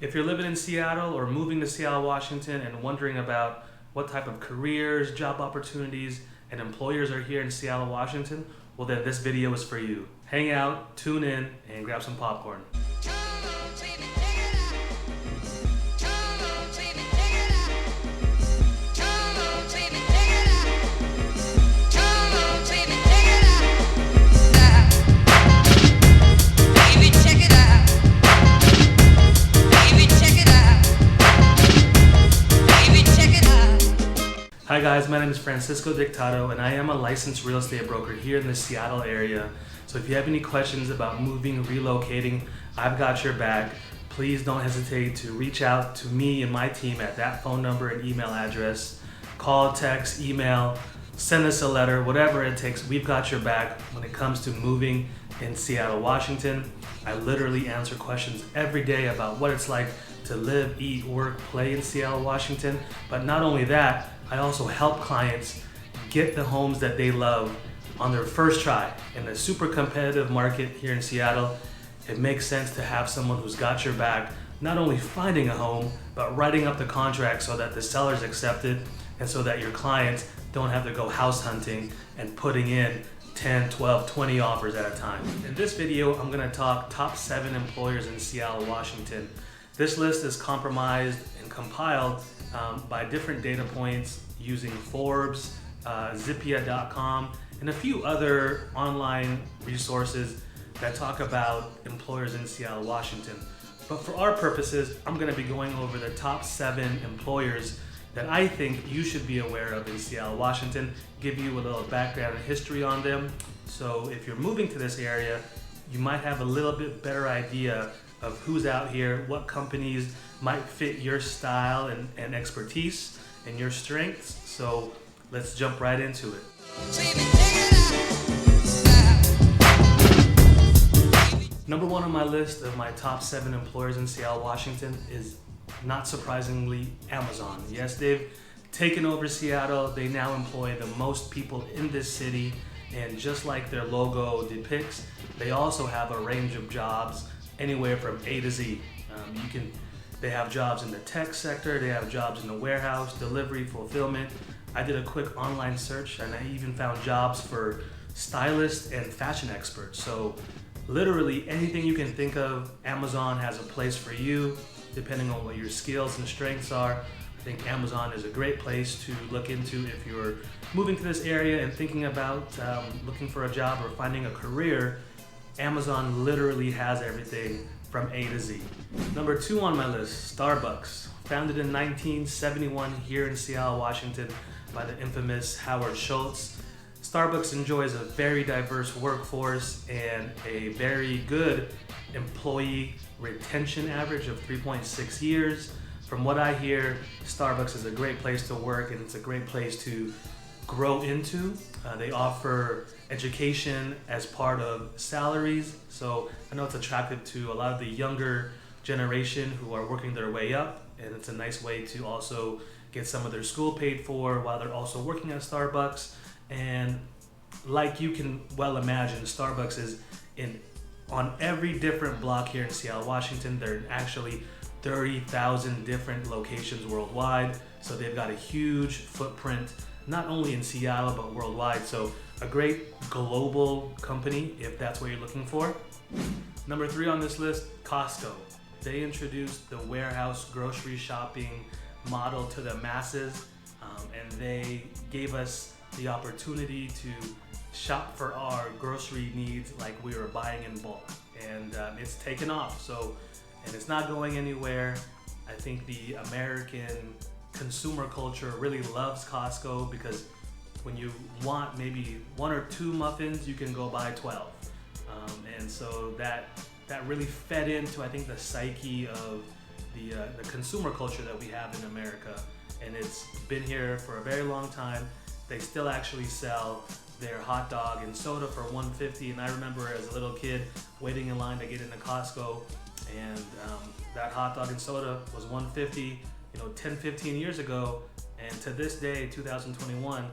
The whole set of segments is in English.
If you're living in Seattle or moving to Seattle, Washington and wondering about what type of careers, job opportunities, and employers are here in Seattle, Washington, well then this video is for you. Hang out, tune in, and grab some popcorn. Hi guys, my name is Francisco Dictado and I am a licensed real estate broker here in the Seattle area. So if you have any questions about moving, relocating, I've got your back. Please don't hesitate to reach out to me and my team at that phone number and email address. Call, text, email, send us a letter, whatever it takes, we've got your back when it comes to moving in Seattle, Washington. I literally answer questions every day about what it's like to live, eat, work, play in Seattle, Washington. But not only that, I also help clients get the homes that they love on their first try. In a super competitive market here in Seattle, it makes sense to have someone who's got your back, not only finding a home, but writing up the contract so that the seller's accepted and so that your clients don't have to go house hunting and putting in 10, 12, 20 offers at a time. In this video, I'm gonna talk top 7 employers in Seattle, Washington. This list is compromised and compiled by different data points using Forbes, Zippia.com, and a few other online resources that talk about employers in Seattle, Washington. But for our purposes, I'm going to be going over the top 7 employers that I think you should be aware of in Seattle, Washington, give you a little background and history on them. So if you're moving to this area, you might have a little bit better idea of who's out here, what companies might fit your style and expertise and your strengths. So let's jump right into it. Number 1 on my list of my top 7 employers in Seattle, Washington is, not surprisingly, Amazon. Yes, they've taken over Seattle. They now employ the most people in this city, and just like their logo depicts, they also have a range of jobs anywhere from A to Z. They have jobs in the tech sector, they have jobs in the warehouse, delivery, fulfillment. I did a quick online search and I even found jobs for stylists and fashion experts. So literally anything you can think of, Amazon has a place for you, depending on what your skills and strengths are. I think Amazon is a great place to look into if you're moving to this area and thinking about looking for a job or finding a career. Amazon literally has everything from A to Z. Number 2 on my list, Starbucks. Founded in 1971 here in Seattle, Washington by the infamous Howard Schultz. Starbucks enjoys a very diverse workforce and a very good employee retention average of 3.6 years. From what I hear, Starbucks is a great place to work and it's a great place to grow into. They offer education as part of salaries, so I know it's attractive to a lot of the younger generation who are working their way up, and it's a nice way to also get some of their school paid for while they're also working at Starbucks. And like you can well imagine, Starbucks is on every different block here in Seattle, Washington. They're in actually 30,000 different locations worldwide, so they've got a huge footprint not only in Seattle but worldwide. So a great global company if that's what you're looking for. Number 3 on this list, Costco. They introduced the warehouse grocery shopping model to the masses, and they gave us the opportunity to shop for our grocery needs like we were buying in bulk, and it's taken off. And it's not going anywhere. I think the American consumer culture really loves Costco because when you want maybe 1 or 2 muffins, you can go buy 12. And so that really fed into, I think, the psyche of the consumer culture that we have in America. And it's been here for a very long time. They still actually sell their hot dog and soda for $1.50. And I remember as a little kid waiting in line to get into Costco, and that hot dog and soda was $1.50, 10, 15 years ago. And to this day, 2021,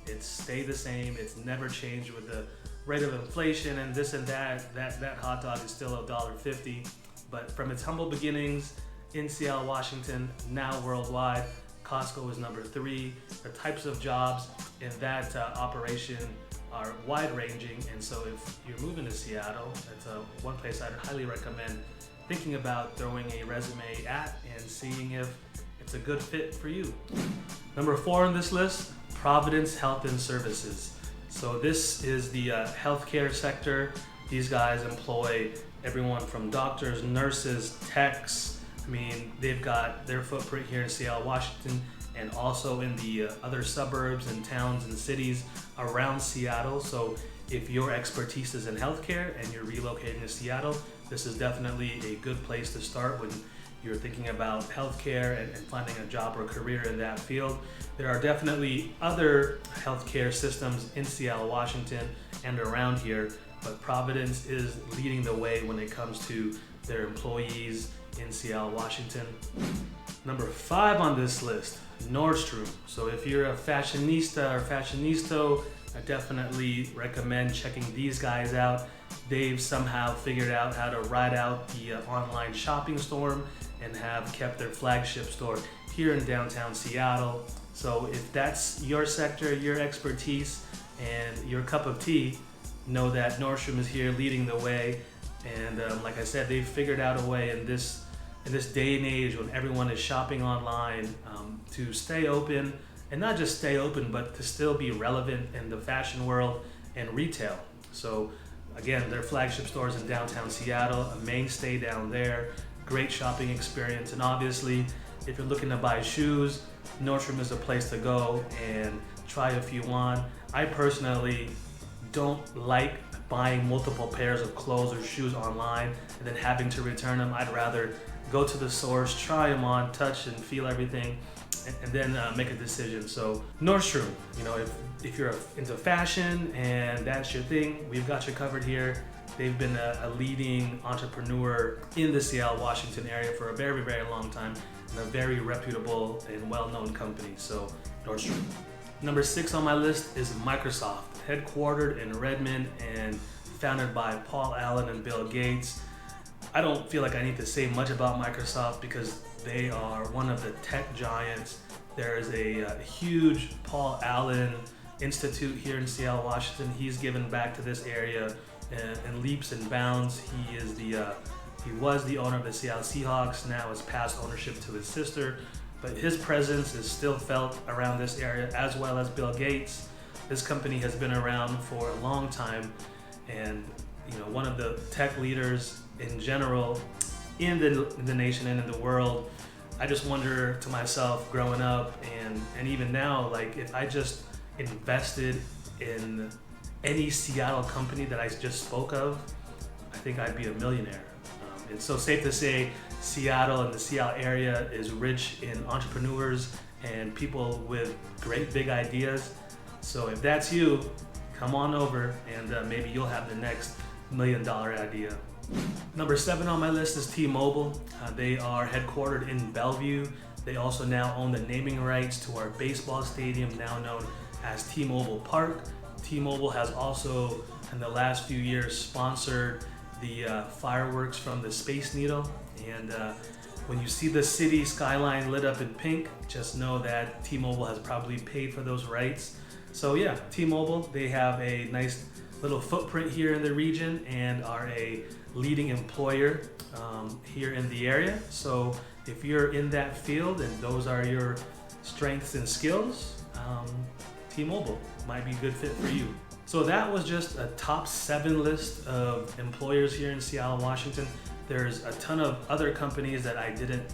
it's stayed the same. It's never changed with the rate of inflation and this and that. That hot dog is still $1.50. But from its humble beginnings, in Seattle, Washington, now worldwide. Costco is number 3. The types of jobs in that operation are wide-ranging, and so if you're moving to Seattle, that's one place I'd highly recommend thinking about throwing a resume at and seeing if it's a good fit for you. Number 4 on this list, Providence Health and Services. So this is the healthcare sector. These guys employ everyone from doctors, nurses, techs. I mean, they've got their footprint here in Seattle, Washington, and also in the other suburbs and towns and cities around Seattle. So if your expertise is in healthcare and you're relocating to Seattle, this is definitely a good place to start when you're thinking about healthcare and finding a job or career in that field. There are definitely other healthcare systems in Seattle, Washington, and around here, but Providence is leading the way when it comes to their employees in Seattle, Washington. Number 5 on this list, Nordstrom. So if you're a fashionista or fashionista, I definitely recommend checking these guys out. They've somehow figured out how to ride out the online shopping storm and have kept their flagship store here in downtown Seattle. So if that's your sector, your expertise, and your cup of tea, know that Nordstrom is here leading the way. And like I said, they've figured out a way in this day and age when everyone is shopping online to stay open, and not just stay open, but to still be relevant in the fashion world and retail. So again, their flagship stores in downtown Seattle, a mainstay down there, great shopping experience. And obviously, if you're looking to buy shoes, Nordstrom is a place to go and try if you want. I personally don't like buying multiple pairs of clothes or shoes online and then having to return them. I'd rather go to the source, try them on, touch and feel everything, and then make a decision. So Nordstrom, you know, if you're into fashion and that's your thing, we've got you covered here. They've been a leading entrepreneur in the Seattle, Washington area for a very, very long time, and a very reputable and well-known company. So Nordstrom. Number 6 on my list is Microsoft, headquartered in Redmond and founded by Paul Allen and Bill Gates. I don't feel like I need to say much about Microsoft because they are one of the tech giants. There is a huge Paul Allen Institute here in Seattle, Washington. He's given back to this area in leaps and bounds. He was the owner of the Seattle Seahawks, now has passed ownership to his sister, but his presence is still felt around this area, as well as Bill Gates. This company has been around for a long time, and you know, one of the tech leaders in general in the nation and in the world. I just wonder to myself, growing up and even now, like if I just invested in any Seattle company that I just spoke of, I think I'd be a millionaire. It's so safe to say Seattle and the Seattle area is rich in entrepreneurs and people with great big ideas. So if that's you, come on over and maybe you'll have the next $1 million idea. Number 7 on my list is T-Mobile. They are headquartered in Bellevue. They also now own the naming rights to our baseball stadium, now known as T-Mobile Park. T-Mobile has also, in the last few years, sponsored the fireworks from the Space Needle. And when you see the city skyline lit up in pink, just know that T-Mobile has probably paid for those rights. So yeah, T-Mobile, they have a nice little footprint here in the region and are a leading employer here in the area. So if you're in that field and those are your strengths and skills, T-Mobile might be a good fit for you. So that was just a top 7 list of employers here in Seattle, Washington. There's a ton of other companies that I didn't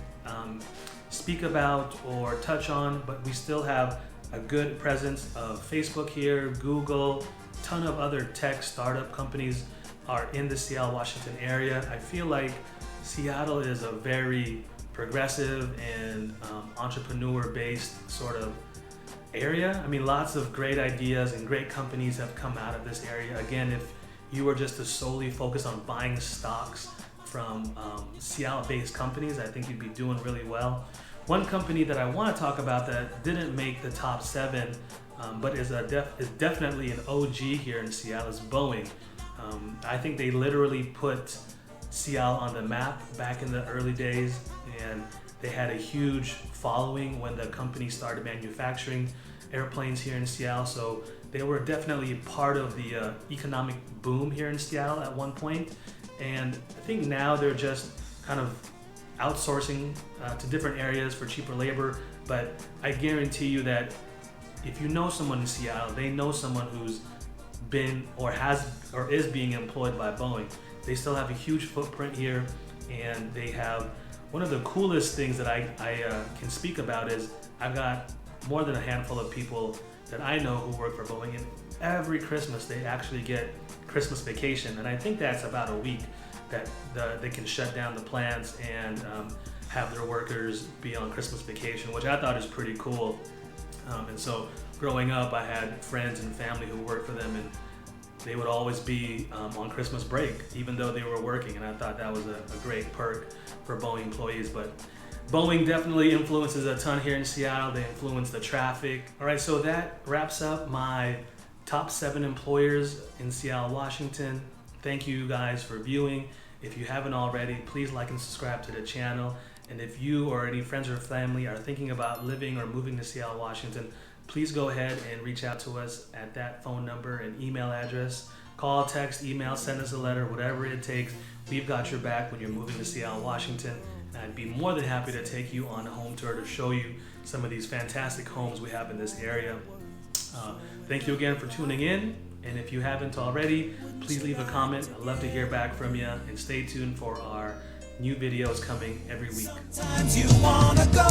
speak about or touch on, but we still have a good presence of Facebook here, Google, ton of other tech startup companies are in the Seattle, Washington area. I feel like Seattle is a very progressive and entrepreneur-based sort of area. I mean, lots of great ideas and great companies have come out of this area. Again, if you were just to solely focus on buying stocks from Seattle-based companies, I think you'd be doing really well. One company that I want to talk about that didn't make the top 7, but is definitely an OG here in Seattle is Boeing. I think they literally put Seattle on the map back in the early days, and they had a huge following when the company started manufacturing airplanes here in Seattle. So they were definitely part of the economic boom here in Seattle at one point. And I think now they're just kind of outsourcing to different areas for cheaper labor. But I guarantee you that if you know someone in Seattle, they know someone who's been or is being employed by Boeing. They still have a huge footprint here, and they have one of the coolest things that I can speak about is I've got more than a handful of people that I know who work for Boeing, and every Christmas they actually get Christmas vacation, and I think that's about a week that they can shut down the plants and have their workers be on Christmas vacation, which I thought is pretty cool. And so growing up, I had friends and family who worked for them, and they would always be on Christmas break, even though they were working. And I thought that was a great perk for Boeing employees. But Boeing definitely influences a ton here in Seattle. They influence the traffic. All right, so that wraps up my top 7 employers in Seattle, Washington. Thank you guys for viewing. If you haven't already, please like and subscribe to the channel. And if you or any friends or family are thinking about living or moving to Seattle, Washington, please go ahead and reach out to us at that phone number and email address. Call, text, email, send us a letter, whatever it takes. We've got your back when you're moving to Seattle, Washington. And I'd be more than happy to take you on a home tour to show you some of these fantastic homes we have in this area. Thank you again for tuning in. And if you haven't already, please leave a comment. I'd love to hear back from you. And stay tuned for our new videos coming every week. Sometimes you wanna go.